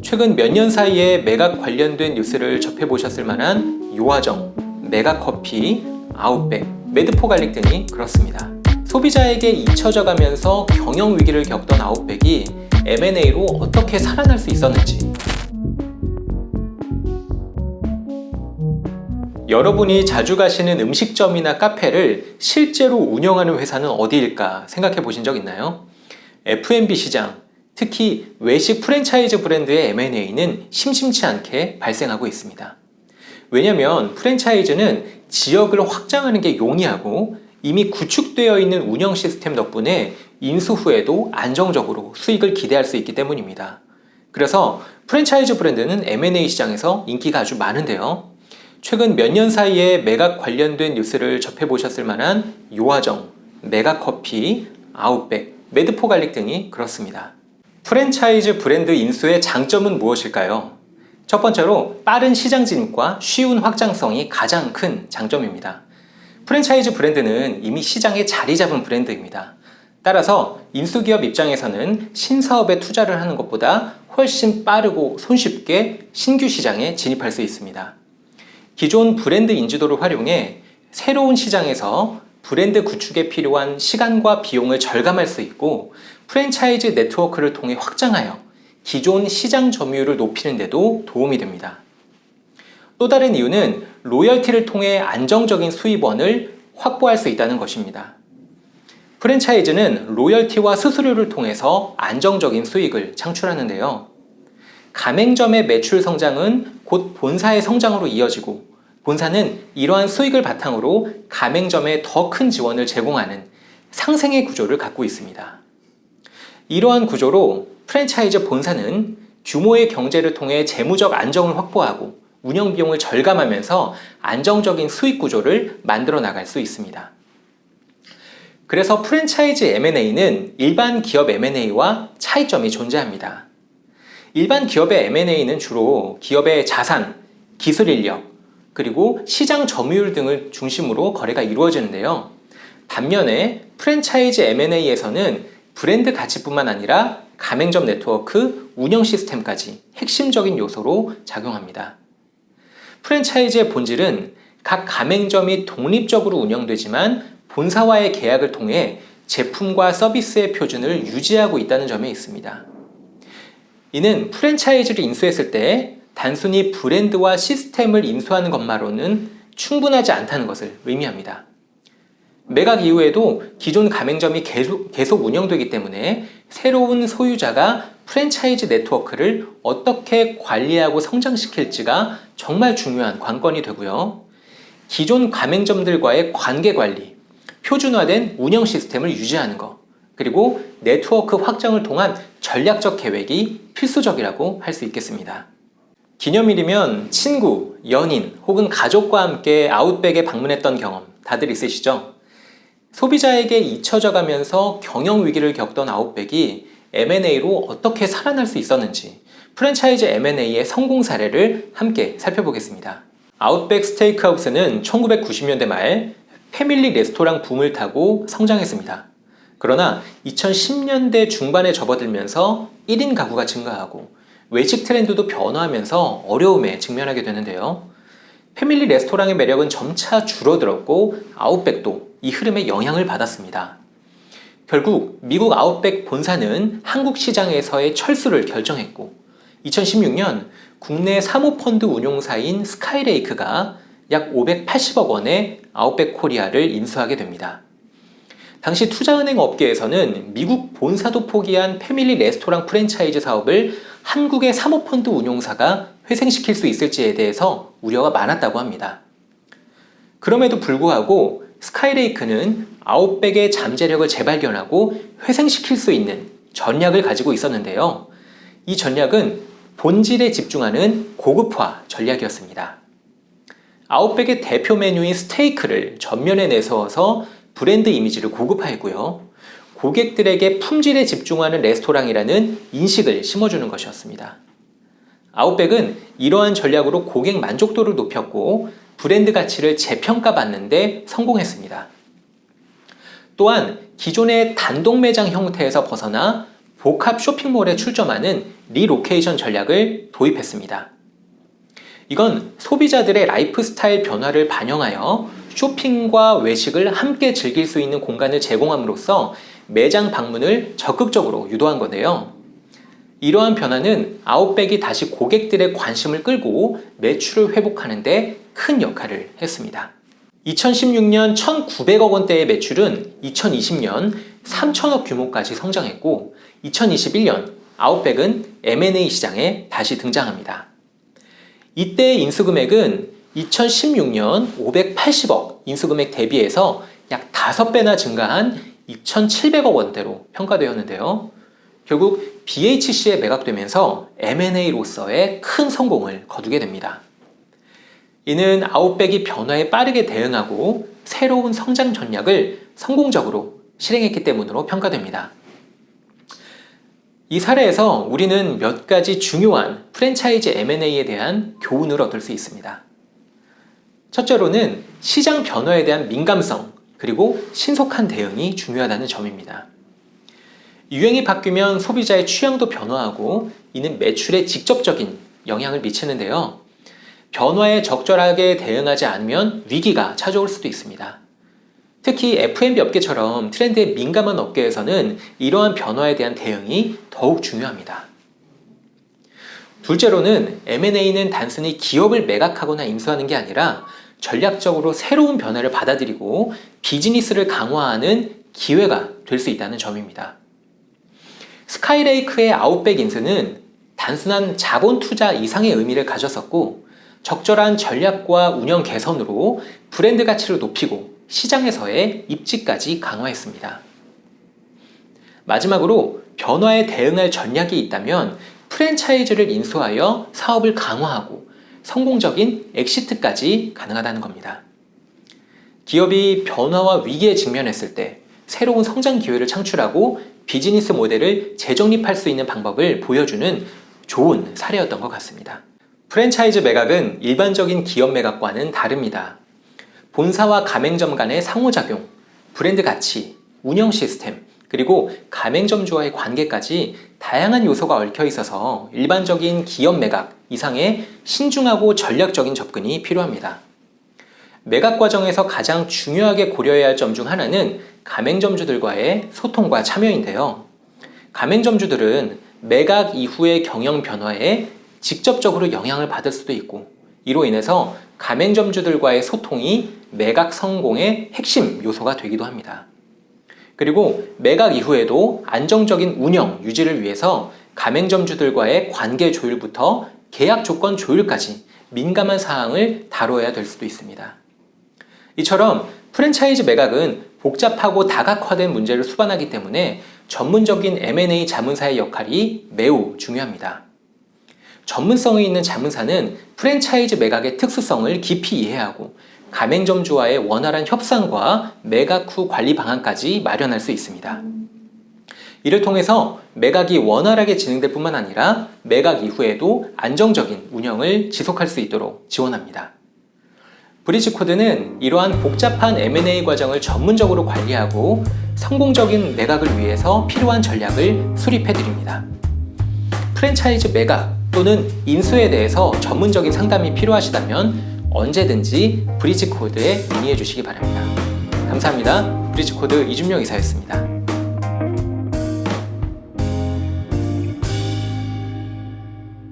최근 몇 년 사이에 매각 관련된 뉴스를 접해보셨을 만한 요아정, 메가커피, 아웃백, 메드포갈릭 등이 그렇습니다. 소비자에게 잊혀져 가면서 경영 위기를 겪던 아웃백이 M&A로 어떻게 살아날 수 있었는지, 여러분이 자주 가시는 음식점이나 카페를 실제로 운영하는 회사는 어디일까 생각해 보신 적 있나요? F&B 시장, 특히 외식 프랜차이즈 브랜드의 M&A는 심심치 않게 발생하고 있습니다. 왜냐하면 프랜차이즈는 지역을 확장하는 게 용이하고 이미 구축되어 있는 운영 시스템 덕분에 인수 후에도 안정적으로 수익을 기대할 수 있기 때문입니다. 그래서 프랜차이즈 브랜드는 M&A 시장에서 인기가 아주 많은데요. 최근 몇 년 사이에 매각 관련된 뉴스를 접해보셨을 만한 요아정, 메가커피, 아웃백, 메드포갈릭 등이 그렇습니다. 프랜차이즈 브랜드 인수의 장점은 무엇일까요? 첫 번째로 빠른 시장 진입과 쉬운 확장성이 가장 큰 장점입니다. 프랜차이즈 브랜드는 이미 시장에 자리 잡은 브랜드입니다. 따라서 인수기업 입장에서는 신사업에 투자를 하는 것보다 훨씬 빠르고 손쉽게 신규 시장에 진입할 수 있습니다. 기존 브랜드 인지도를 활용해 새로운 시장에서 브랜드 구축에 필요한 시간과 비용을 절감할 수 있고 프랜차이즈 네트워크를 통해 확장하여 기존 시장 점유율을 높이는 데도 도움이 됩니다. 또 다른 이유는 로열티를 통해 안정적인 수입원을 확보할 수 있다는 것입니다. 프랜차이즈는 로열티와 수수료를 통해서 안정적인 수익을 창출하는데요. 가맹점의 매출 성장은 곧 본사의 성장으로 이어지고 본사는 이러한 수익을 바탕으로 가맹점에 더 큰 지원을 제공하는 상생의 구조를 갖고 있습니다. 이러한 구조로 프랜차이즈 본사는 규모의 경제를 통해 재무적 안정을 확보하고 운영 비용을 절감하면서 안정적인 수익 구조를 만들어 나갈 수 있습니다. 그래서 프랜차이즈 M&A는 일반 기업 M&A와 차이점이 존재합니다. 일반 기업의 M&A는 주로 기업의 자산, 기술 인력, 그리고 시장 점유율 등을 중심으로 거래가 이루어지는데요. 반면에 프랜차이즈 M&A에서는 브랜드 가치뿐만 아니라 가맹점 네트워크, 운영 시스템까지 핵심적인 요소로 작용합니다. 프랜차이즈의 본질은 각 가맹점이 독립적으로 운영되지만 본사와의 계약을 통해 제품과 서비스의 표준을 유지하고 있다는 점에 있습니다. 이는 프랜차이즈를 인수했을 때 단순히 브랜드와 시스템을 인수하는 것만으로는 충분하지 않다는 것을 의미합니다. 매각 이후에도 기존 가맹점이 계속 운영되기 때문에 새로운 소유자가 프랜차이즈 네트워크를 어떻게 관리하고 성장시킬지가 정말 중요한 관건이 되고요. 기존 가맹점들과의 관계 관리, 표준화된 운영 시스템을 유지하는 것, 그리고 네트워크 확장을 통한 전략적 계획이 필수적이라고 할 수 있겠습니다. 기념일이면 친구, 연인 혹은 가족과 함께 아웃백에 방문했던 경험 다들 있으시죠? 소비자에게 잊혀져 가면서 경영 위기를 겪던 아웃백이 M&A로 어떻게 살아날 수 있었는지 프랜차이즈 M&A의 성공 사례를 함께 살펴보겠습니다. 아웃백 스테이크하우스는 1990년대 말 패밀리 레스토랑 붐을 타고 성장했습니다. 그러나 2010년대 중반에 접어들면서 1인 가구가 증가하고 외식 트렌드도 변화하면서 어려움에 직면하게 되는데요. 패밀리 레스토랑의 매력은 점차 줄어들었고 아웃백도 이 흐름에 영향을 받았습니다. 결국 미국 아웃백 본사는 한국 시장에서의 철수를 결정했고 2016년 국내 사모펀드 운용사인 스카이레이크가 약 580억 원의 아웃백 코리아를 인수하게 됩니다. 당시 투자은행 업계에서는 미국 본사도 포기한 패밀리 레스토랑 프랜차이즈 사업을 한국의 사모펀드 운용사가 회생시킬 수 있을지에 대해서 우려가 많았다고 합니다. 그럼에도 불구하고 스카이레이크는 아웃백의 잠재력을 재발견하고 회생시킬 수 있는 전략을 가지고 있었는데요. 이 전략은 본질에 집중하는 고급화 전략이었습니다. 아웃백의 대표 메뉴인 스테이크를 전면에 내세워서 브랜드 이미지를 고급화했고요. 고객들에게 품질에 집중하는 레스토랑이라는 인식을 심어주는 것이었습니다. 아웃백은 이러한 전략으로 고객 만족도를 높였고 브랜드 가치를 재평가받는 데 성공했습니다. 또한 기존의 단독 매장 형태에서 벗어나 복합 쇼핑몰에 출점하는 리로케이션 전략을 도입했습니다. 이건 소비자들의 라이프 스타일 변화를 반영하여 쇼핑과 외식을 함께 즐길 수 있는 공간을 제공함으로써 매장 방문을 적극적으로 유도한 건데요. 이러한 변화는 아웃백이 다시 고객들의 관심을 끌고 매출을 회복하는 데 큰 역할을 했습니다. 2016년 1,900억 원대의 매출은 2020년 3,000억 규모까지 성장했고 2021년 아웃백은 M&A 시장에 다시 등장합니다. 이때의 인수금액은 2016년 580억 인수금액 대비해서 약 5배나 증가한 2,700억 원대로 평가되었는데요. 결국 BHC에 매각되면서 M&A로서의 큰 성공을 거두게 됩니다. 이는 아웃백이 변화에 빠르게 대응하고 새로운 성장 전략을 성공적으로 실행했기 때문으로 평가됩니다. 이 사례에서 우리는 몇 가지 중요한 프랜차이즈 M&A에 대한 교훈을 얻을 수 있습니다. 첫째로는 시장 변화에 대한 민감성 그리고 신속한 대응이 중요하다는 점입니다. 유행이 바뀌면 소비자의 취향도 변화하고 이는 매출에 직접적인 영향을 미치는데요. 변화에 적절하게 대응하지 않으면 위기가 찾아올 수도 있습니다. 특히 F&B 업계처럼 트렌드에 민감한 업계에서는 이러한 변화에 대한 대응이 더욱 중요합니다. 둘째로는 M&A는 단순히 기업을 매각하거나 인수하는 게 아니라 전략적으로 새로운 변화를 받아들이고 비즈니스를 강화하는 기회가 될 수 있다는 점입니다. 스카이레이크의 아웃백 인수는 단순한 자본 투자 이상의 의미를 가졌었고 적절한 전략과 운영 개선으로 브랜드 가치를 높이고 시장에서의 입지까지 강화했습니다. 마지막으로 변화에 대응할 전략이 있다면 프랜차이즈를 인수하여 사업을 강화하고 성공적인 엑시트까지 가능하다는 겁니다. 기업이 변화와 위기에 직면했을 때 새로운 성장 기회를 창출하고 비즈니스 모델을 재정립할 수 있는 방법을 보여주는 좋은 사례였던 것 같습니다. 프랜차이즈 매각은 일반적인 기업 매각과는 다릅니다. 본사와 가맹점 간의 상호작용, 브랜드 가치, 운영 시스템, 그리고 가맹점주와의 관계까지 다양한 요소가 얽혀 있어서 일반적인 기업 매각 이상의 신중하고 전략적인 접근이 필요합니다. 매각 과정에서 가장 중요하게 고려해야 할 점 중 하나는 가맹점주들과의 소통과 참여인데요. 가맹점주들은 매각 이후의 경영 변화에 직접적으로 영향을 받을 수도 있고 이로 인해서 가맹점주들과의 소통이 매각 성공의 핵심 요소가 되기도 합니다. 그리고 매각 이후에도 안정적인 운영, 유지를 위해서 가맹점주들과의 관계 조율부터 계약 조건 조율까지 민감한 사항을 다뤄야 될 수도 있습니다. 이처럼 프랜차이즈 매각은 복잡하고 다각화된 문제를 수반하기 때문에 전문적인 M&A 자문사의 역할이 매우 중요합니다. 전문성이 있는 자문사는 프랜차이즈 매각의 특수성을 깊이 이해하고 가맹점주와의 원활한 협상과 매각 후 관리 방안까지 마련할 수 있습니다. 이를 통해서 매각이 원활하게 진행될 뿐만 아니라 매각 이후에도 안정적인 운영을 지속할 수 있도록 지원합니다. 브리지코드는 이러한 복잡한 M&A 과정을 전문적으로 관리하고 성공적인 매각을 위해서 필요한 전략을 수립해 드립니다. 프랜차이즈 매각 또는 인수에 대해서 전문적인 상담이 필요하시다면 언제든지 브리지코드에 문의해 주시기 바랍니다. 감사합니다. 브리지코드 이준명 이사였습니다.